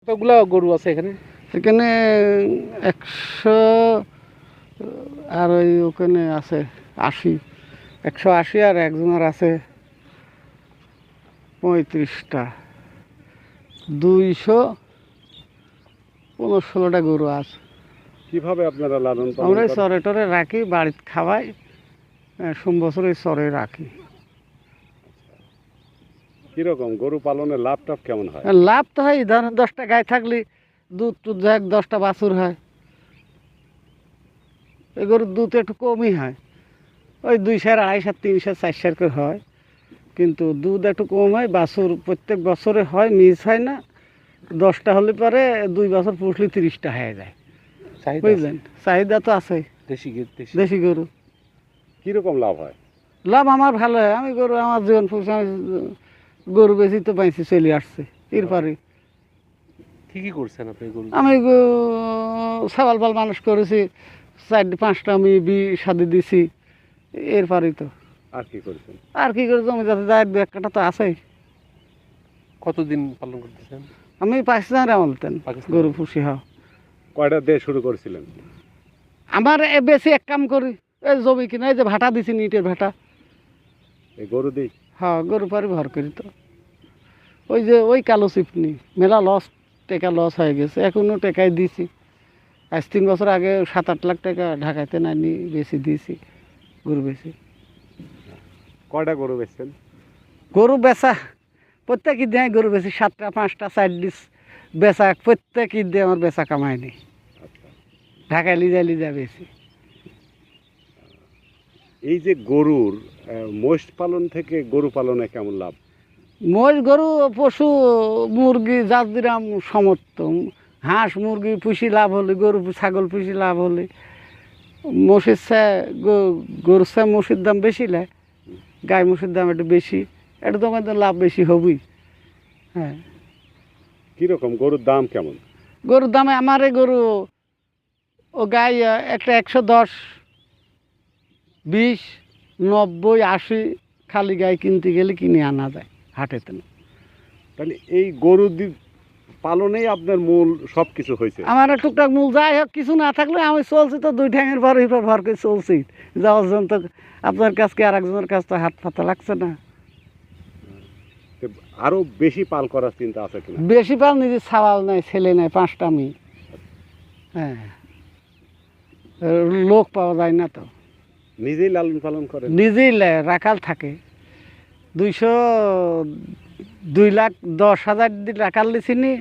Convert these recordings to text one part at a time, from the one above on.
কতগুলা গরু আছে এখানে? এখানে 100 আর ওই ওখানে আছে 80, 180 আর একজনের আছে 35টা, 215-16টা গরু আছে। কিভাবে আপনারা লালন পালন আমরা করেন? চরে টরে রাখি, বাড়িতে খাওয়াই, সোম বছর এই চরে রাখি। কিরকম গরু পালনে লাভ টাভ কেমন হয়? লাভ তো হয়, ধরেন 10টা গায়ে থাকলে দুধ টুধ যাক 10টা বাছুর হয়। এই গরুর দুধ একটু কমই হয়, ওই 2 সের, 2.5 সের, 3 সের, 4 সের করে হয়, কিন্তু দুধ একটু কম হয়। বাছুর প্রত্যেক বছরে হয়, মিস হয় না। 10টা হলে পরে 2 বছর পুষলে 30টা হয়ে যায়, চাহিদা আছে? বুঝলেন? চাহিদা তো আছে, দেশি দেশি গরু। কিরকম লাভ হয়? লাভ আমার ভালো হয়, আমি গরু আমার জীবন পুষে, আমি গরু বেশি তো পাইছি, চলে আসছে। এরপরে কি করছেন আপনি গরু? আমি সওয়াল পাল মানুষ করেছি, 4-5টা আমি সাদে দিছি। এরপরেই তো আর কি করেছেন? আর কি করে, জমি যাতে যায় 2-1টা তো আছেই। কতদিন পালন করতেছেন? আমি পাকিস্তানের আমলতেন পাকিস্তান। গরু পুষি। হওয়া কয়টা দিয়ে শুরু করেছিলেন? আমার বেশি এক কাম করি, এই জমি কিনা, এই যে ভাটা দিছি, ইটের ভাটা। এই গরু দিই? হ্যাঁ, গরু পারি ভর করি তো। ওই যে ওই কালো চিপনি মেলা লস, টাকা লস হয়ে গেছে, এখনো টাকাই দিছি। আজ 3 বছর আগে 7-8 লাখ টাকা ঢাকাইতে নানি বেশি দিয়েছি গরু বেশি। কয়টা গরু বেচছেন? গরু বেচা প্রত্যেক ঈদে গরু বেশি, 7টা 5টা 4 ডিস বেচা, প্রত্যেক ঈদে আমার বেচা কামায়নি। ঢাকায় লিজা বেশি। এই যে গরুর মোষ পালন থেকে গরু পালনে কেমন লাভ? মোষ গরু পশু মুরগি যার দিরাম সমর্থ, হাঁস মুরগি পুষি লাভ হলে, গরু ছাগল পুষি লাভ হলে, মোষের চেয়ে গরুর চেয়ে মোষের দাম বেশি নেয়, গাই মোষের দাম একটু বেশি, এটা তোমার তো লাভ বেশি হবেই। হ্যাঁ, কিরকম গরুর দাম কেমন? গরুর দামে আমার এই গরু, ও গাই একটা 110, 20, 90, 80 খালি গাই কিনতে গেলে কিনে আনা যায় হাটেতে। তাহলে এই গরু পালনেই আপনার মূল সব কিছু হয়েছে? আমার টুকটাক মূল যাই হোক, কিছু না থাকলে আমি চলছি তো 2 ঠ্যাঙের ভর ভর করে চলছি। যাওয়ার জন্য তো আপনার কাছকে আর একজনের কাছ তো হাত পাতা লাগছে না। তো আরো বেশি পাল করার চিন্তা আছে কিনা? বেশি পাল নিজে ছাওয়াল নাই, ছেলে নাই, 5টা মেয়ে। হ্যাঁ, লোক পাওয়া যায় না তো। নিজেই লালন পালন করেন? নিজেই রাখাল থাকে। 2,10,000 রাখাল লিছিনি,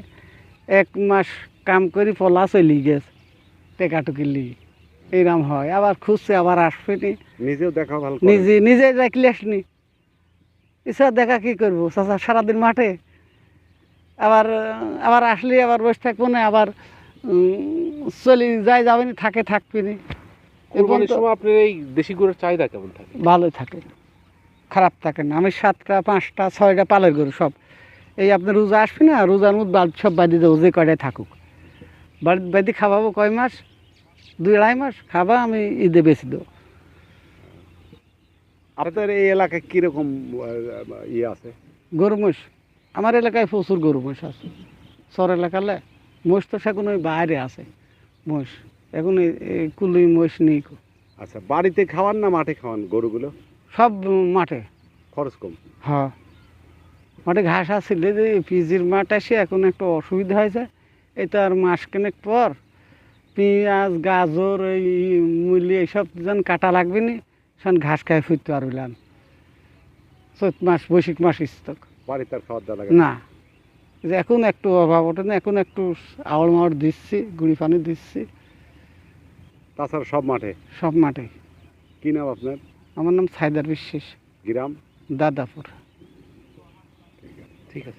1 মাস কাম করি পলা চলি গেছে, টেকাটুকি লি এইরকম হয়। আবার খুঁজছে, আবার আসবে নি, নিজেও দেখা ভালো করেন? নিজে দেখলে আসনি। এছাড়া দেখা কি করবো চাচা, সারাদিন মাঠে, আবার আসলে আবার বসে থাকবো না, আবার চলি যাবেনি, থাকবে নি। কোরবানির সময় আপনার এই দেশি গরুর চাহিদা কেমন থাকে? ভালোই থাকে, খারাপ থাকে না। আমি 7টা 5টা 6টা পালের গরু সব। এই আপনার রোজা আসবে না, রোজার মধ্যে বাড়ি সব বাদি দেবো, যে কয়টায় থাকুক বাড়ি খাওয়াবো। কয় মাস, 2-2.5 মাস খাবা, আমি ঈদে বেশি দেবো। আপনার এই এলাকায় কিরকম ইয়ে আছে? গরু মোষ আমার এলাকায় প্রচুর গরু মোষ আছে। শহর এলাকালে মোষ তো সেখন ওই বাইরে আছে মোষ, এখন এই কুলুই মোষ নেই। আচ্ছা, বাড়িতে খাওয়ান না মাঠে খাওয়ান গরুগুলো? সব মাঠে। খরচ কম? হ্যাঁ, মাঠে ঘাস আসছিল, যে পিজির মাঠ আসে এখন একটু অসুবিধা হয়েছে। এই তো আর মাসখানেক পর পেঁয়াজ, গাজর, এই মূলি এইসব যেন কাটা লাগবে নি, সেন ঘাস খাই ফিরতে পারলাম। চৈত মাস, বৈশাখ মাস স্টক বাড়িতে আর খাওয়ার দেওয়া লাগে না। যে এখন একটু অভাব ওঠে না, এখন একটু আওয়াল মাওয়ার দিচ্ছি, গুঁড়ি পানি দিচ্ছি। তাছাড়া সব মাঠে? সব মাঠে। কি নাম আপনার? আমার নাম সাইদার বিশ্বাস, গ্রাম? দাদাপুর। ঠিক আছে।